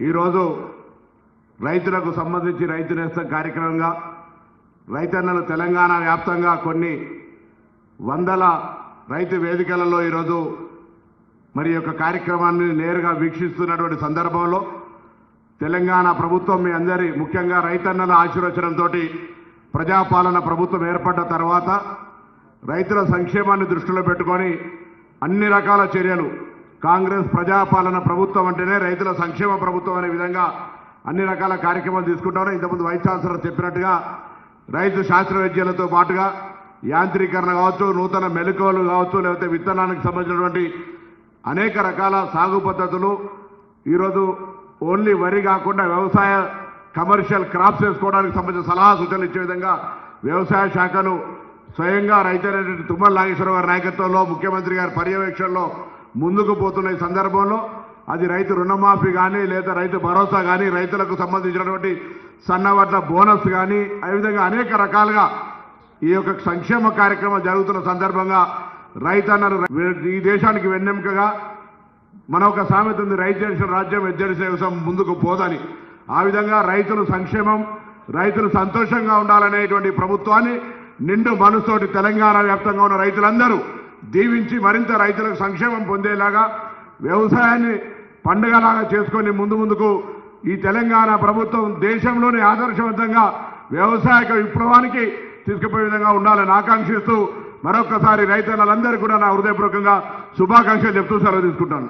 ఈరోజు రైతులకు సంబంధించి రైతు నేస్తం కార్యక్రమంగా రైతన్నలు తెలంగాణ వ్యాప్తంగా కొన్ని వందల రైతు వేదికలలో ఈరోజు మరి యొక్క కార్యక్రమాన్ని నేరుగా వీక్షిస్తున్నటువంటి సందర్భంలో తెలంగాణ ప్రభుత్వం మీ అందరి ముఖ్యంగా రైతన్నల ఆశీర్వచనంతో ప్రజాపాలన ప్రభుత్వం ఏర్పడ్డ తర్వాత రైతుల సంక్షేమాన్ని దృష్టిలో పెట్టుకొని అన్ని రకాల చర్యలు కాంగ్రెస్ ప్రజాపాలన ప్రభుత్వం అంటేనే రైతుల సంక్షేమ ప్రభుత్వం అనే విధంగా అన్ని రకాల కార్యక్రమాలు తీసుకుంటారు. ఇంతకుముందు వైస్ ఛాన్సలర్ చెప్పినట్టుగా రైతు శాస్త్రవేత్తలతో పాటుగా యాంత్రీకరణ కావచ్చు, నూతన మెలకువలు కావచ్చు, లేకపోతే విత్తనానికి సంబంధించినటువంటి అనేక రకాల సాగు పద్ధతులు ఈరోజు ఓన్లీ వరి కాకుండా వ్యవసాయ కమర్షియల్ క్రాప్స్ వేసుకోవడానికి సంబంధించిన సలహా సూచనలు ఇచ్చే విధంగా వ్యవసాయ శాఖను స్వయంగా రైతైనటువంటి తుమ్మల నాగేశ్వరరావు గారి నాయకత్వంలో ముఖ్యమంత్రి గారి పర్యవేక్షణలో ముందుకు పోతున్న ఈ సందర్భంలో అది రైతు రుణమాఫీ కానీ లేదా రైతు భరోసా కానీ రైతులకు సంబంధించినటువంటి సన్నవడ్ల బోనస్ కానీ ఆ విధంగా అనేక రకాలుగా ఈ యొక్క సంక్షేమ కార్యక్రమం జరుగుతున్న సందర్భంగా రైతన్నలు ఈ దేశానికి వెన్నెముకగా మన ఒక సామెత ఉంది, రైతు చేసిన రాజ్యం ఎద్దరిసే వ్యవసాయం ముందుకు పోదని. ఆ విధంగా రైతుల సంక్షేమం, రైతులు సంతోషంగా ఉండాలనేటువంటి ప్రభుత్వాన్ని నిండు మనసుతోటి తెలంగాణ వ్యాప్తంగా ఉన్న రైతులందరూ దీవించి మరింత రైతులకు సంక్షేమం పొందేలాగా వ్యవసాయాన్ని పండుగలాగా చేసుకొని ముందుకు ఈ తెలంగాణ ప్రభుత్వం దేశంలోనే ఆదర్శవంతంగా వ్యవసాయ విప్లవానికి తీసుకుపోయే విధంగా ఉండాలని ఆకాంక్షిస్తూ మరొకసారి రైతన్నలందరూ కూడా నా హృదయపూర్వకంగా శుభాకాంక్షలు చెప్తూ సెలవు తీసుకుంటాను.